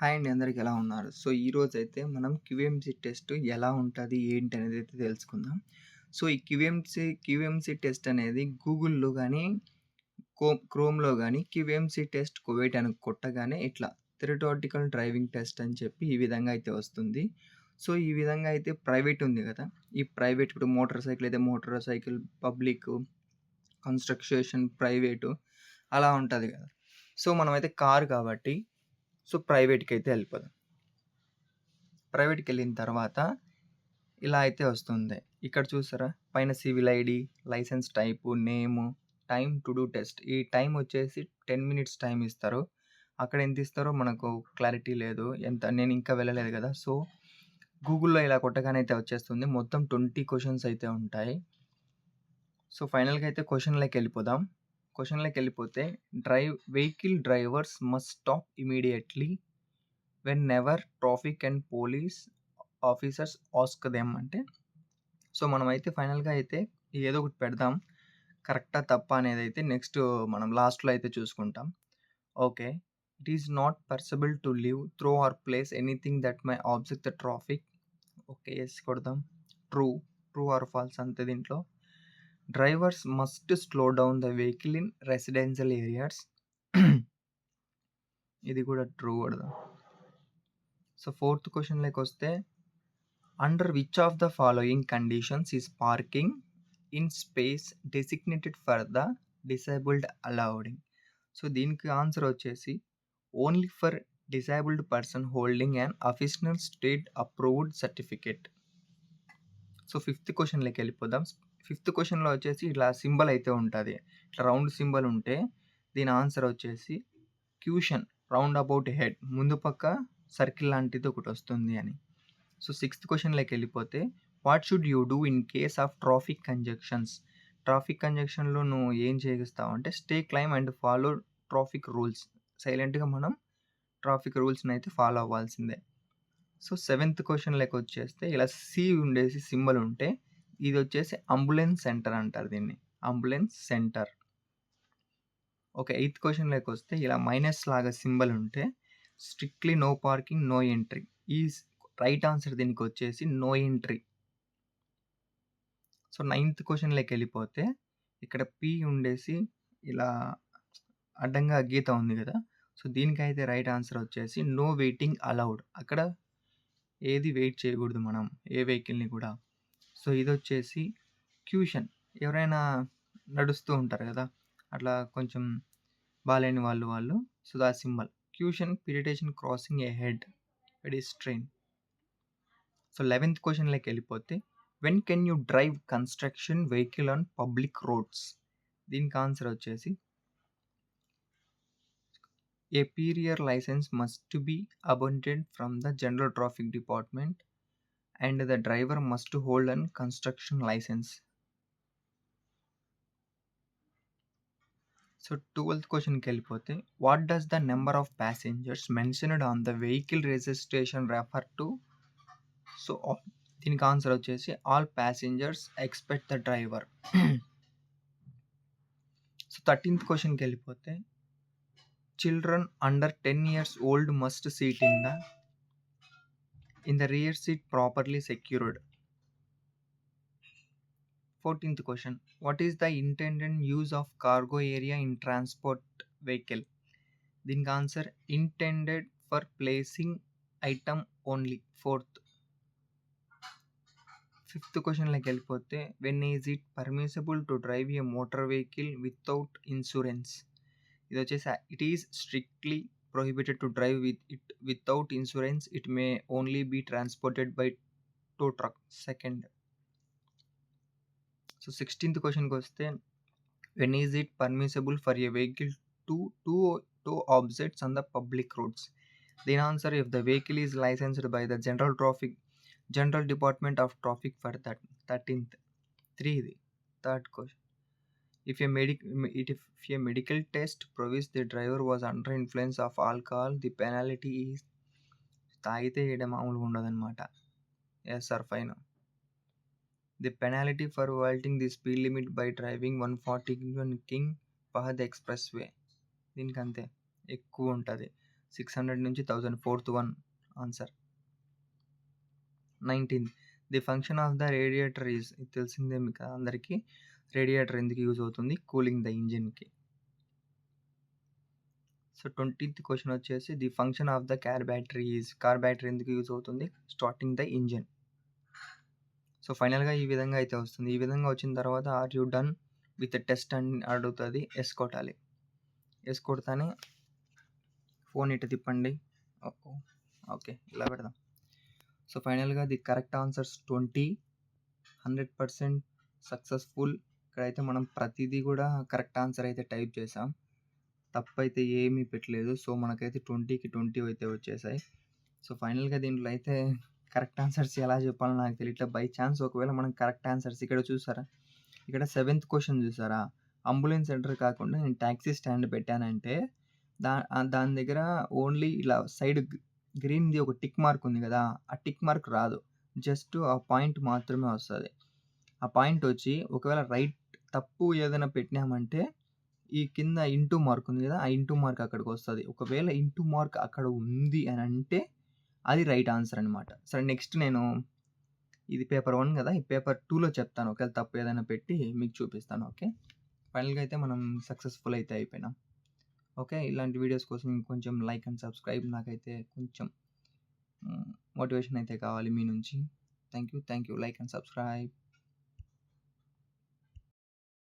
Hi అండి. అందరికి ఎలా ఉన్నారు? సో, ఈరోజైతే మనం క్యూఎంసీ టెస్ట్ ఎలా ఉంటది? ఏంటి అనేదైతే తెలుసుకుందాం. సో, ఈ క్యూఎంసీ టెస్ట్ అనేది గూగుల్‌లో గాని, క్రోమ్‌లో గాని క్యూఎంసీ టెస్ట్ కువైట్ అని కొట్టగానే ఇట్లా థియరిటాటికల్ డ్రైవింగ్ టెస్ట్ అని చెప్పి ఈ విధంగా అయితే వస్తుంది. సో, ఈ విధంగా అయితే ప్రైవేట్ ఉంది గదా! ఈ ప్రైవేట్ ఇప్పుడు మోటార్ సైకిల్ అయితే motor cycle, public, construction private అలా ఉంటది గదా! సో, మనమైతే కార్ కాబట్టి సో, ప్రైవేట్‌కైతే ఎళ్ళిపోదాం. ప్రైవేట్‌కెళ్ళిన తర్వాత ఇలా అయితే వస్తుంది. ఇక్కడ చూసారా? పైన civil ID, licence type, name, time to do test. ఈ టైమ్ వచ్చేసి 10 మినిట్స్ టైమ్ ఇస్తారు. అక్కడ ఎంత ఇస్తారో మనకు క్లారిటీ లేదు. నేను ఇంకా వెళ్ళలేదు కదా! సో, గూగుల్‌లో ఇలా కొట్టగానే అయితే వచ్చేస్తుంది. మొత్తం 20 క్వెషన్స్ అయితే ఉంటాయి. సో, ఫైనల్‌గా అయితే క్వెషన్‌లోకెళ్ళిపోదాం. క్వెషన్‌లోకెళ్ళిపోతే vehicle drivers must stop immediately whenever traffic and police officers ask them అంటే సో, మనమైతే ఫైనల్‌గా అయితే ఏదో ఒకటి పెడదాం. కరెక్టా? తప్పా? అనేదైతే నెక్స్ట్ మనం లాస్ట్‌లో అయితే చూసుకుంటాం. Okay. It is not permissible to leave through or place anything that may obstruct the traffic. Okay. Yes కొడదాం. ట్రూ. ట్రూ ఆర్ ఫాల్స్ అంతే దీంట్లో. Drivers must slow down the vehicle in residential areas. ఇది కూడా true కొడదాం. So, fourth క్వెషన్‌లోకొస్తే under which of the following conditions is parking in space designated for the disabled allowed. So, దీనికి answer వచ్చేసి only for disabled person holding an అఫీషనల్ state approved certificate. So, fifth క్వెషన్‌లోకి వెళ్ళిపోదాం. Fifth క్వెషన్‌లో వచ్చేసి ఇలా symbol అయితే ఉంటది. ఇట్లా రౌండ్ సింబల్ ఉంటే దీని ఆన్సర్ వచ్చేసి క్యూషన్ రౌండ్ అబౌట్ హెడ్ ముందు పక్క సర్కిల్ లాంటిది ఒకటి వస్తుంది అని. సో, సిక్స్త్ క్వెషన్‌లోకి వెళ్ళిపోతే what should you do in case of traffic congestions? Traffic కంజంక్షన్‌లో నువ్వు ఏం చేస్తావంటే stay calm and follow traffic rules. సైలెంట్‌గా మనం ట్రాఫిక్ రూల్స్‌ని అయితే ఫాలో అవ్వాల్సిందే. సో, సెవెంత్ క్వెషన్‌లోకొచ్చేస్తే ఇలా సి ఉండేసి సింబల్ ఉంటే ఇదొచ్చేసి అంబులెన్స్ సెంటర్ అంటారు దీన్ని. Ambulance centre. ఓకే. ఎయిత్ క్వెషన్‌లోకొస్తే ఇలా మైనస్ లాగా సింబల్ ఉంటే స్ట్రిక్ట్‌లీ no parking, no entry. Is right answer దీనికొచ్చేసి నో ఎంట్రీ. సో, నైన్త్ క్వెషన్‌లోకెళ్ళిపోతే ఇక్కడ పి ఉండేసి ఇలా అడ్డంగా గీత ఉంది గదా! సో, దీనికైతే రైట్ ఆన్సర్ వచ్చేసి నో వెయిటింగ్ అలౌడ్. అక్కడ ఏది వెయిట్ చేయకూడదు మనం. ఏ వెహికల్‌ని కూడా. సో, ఇదొచ్చేసి క్యూషన్. ఎవరైనా నడుస్తూ ఉంటారు గదా! అట్లా కొంచెం బాలేని వాళ్ళు. So, the symbol. Caution pedestrian crossing ahead pedestrian. So, 11థ్ క్వెషన్‌లోకెళ్ళిపోతే when can you drive construction vehicle on public roads? దీనికి ఆన్సర్ వచ్చేసి a prior licence must be obtained from the general traffic department and the driver must hold an construction licence. So, 12థ్ క్వెషన్‌కెళ్ళిపోతే what does the number of passengers mentioned on the vehicle registration refer to? So, దీనికి answer వచ్చేసి all passengers except the driver. So, 13థ్ క్వెషన్‌కెళ్ళిపోతే children under 10 years old must sit in the rear seat properly secured. 14th question. What is the intended use of cargo area in transport vehicle? దీనికి answer intended for placing item only. 4th. 5th క్వెషన్‌లోకి వెళ్ళిపోతే when is it permissible to drive a motor vehicle without insurance? ఇది వచ్చేసి it is strictly prohibited to drive without insurance. It may only be transported by tow truck. Second. So, 16th క్వెషన్‌కి వస్తే when is it permissible for a vehicle to tow objects on the public roads? దీని answer if the vehicle is licensed by the general department of traffic for 13th. 3 ఇది. Third question. If a medical test proves the driver was under influence of alcohol, the penalty is తాగితే ఈడ మామూలుగా ఉండదన్నమాట. Yes sir fine. The penalty for violating the speed limit by driving 140 King Fahd expressway. దీనికి అంతే ఎక్కువ ఉంటుంది. 600 నుంచి 1000 fourth one answer. 19th the function of the radiator is, ఇది తెలిసిందే మీకు అందరికీ. రేడియేటర్ ఎందుకు యూజ్ అవుతుంది? కూలింగ్ ద ఇంజిన్కి. సో 20th క్వశ్చన్ వచ్చేసి the function of the car battery is, car battery ఎందుకు యూజ్ అవుతుంది? Starting the engine. సో ఫైనల్గా ఈ విధంగా అయితే వస్తుంది. ఈ విధంగా వచ్చిన తర్వాత are you done with test అని అడుగుతుంది. ఎస్ కొట్టాలి. ఎస్ కొడతానే ఫోన్ ఇటు తిప్పండి. ఓకే, ఇలా పెడదాం. సో ఫైనల్గా ది కరెక్ట్ ఆన్సర్స్ 20, 100% సక్సెస్ఫుల్. ఇక్కడైతే మనం ప్రతిదీ కూడా కరెక్ట్ ఆన్సర్ అయితే టైప్ చేసాం, తప్పైతే ఏమీ పెట్టలేదు. సో మనకైతే 20కి 20 అయితే వచ్చేసాయి. సో ఫైనల్గా దీంట్లో అయితే కరెక్ట్ ఆన్సర్స్ ఎలా చెప్పాలో నాకు తెలియట్లేదు. బై ఛాన్స్ ఒకవేళ మనం కరెక్ట్ ఆన్సర్స్ ఇక్కడ చూసారా, ఇక్కడ 7th క్వశ్చన్ చూసారా, అంబులెన్స్ సెంటర్ కాకుండా నేను ట్యాక్సీ స్టాండ్ పెట్టానంటే దాని దగ్గర ఓన్లీ ఇలా సైడ్ గ్రీన్ది ఒక టిక్ మార్క్ ఉంది కదా, ఆ టిక్ మార్క్ రాదు, జస్ట్ ఆ పాయింట్ మాత్రమే వస్తుంది. ఆ పాయింట్ వచ్చి ఒకవేళ రైట్ తప్పు ఏదైనా పెట్టినామంటే ఈ కింద ఇంటూ మార్క్ ఉంది కదా, ఆ ఇంటూ మార్క్ అక్కడికి వస్తుంది. ఒకవేళ ఇంటూ మార్క్ అక్కడ ఉంది అని అంటే అది రైట్ ఆన్సర్ అనమాట. సరే నెక్స్ట్ నేను ఇది పేపర్ 1 కదా, ఈ పేపర్ 2లో చెప్తాను. ఒకవేళ తప్పు ఏదైనా పెట్టి మీకు చూపిస్తాను. ఓకే, ఫైనల్గా అయితే మనం సక్సెస్ఫుల్ అయితే అయిపోయినాం. ఓకే, ఇలాంటి వీడియోస్ కోసం ఇంకొంచెం లైక్ అండ్ సబ్స్క్రైబ్, నాకైతే కొంచెం మోటివేషన్ అయితే కావాలి మీ నుంచి. Thank you. Like and subscribe.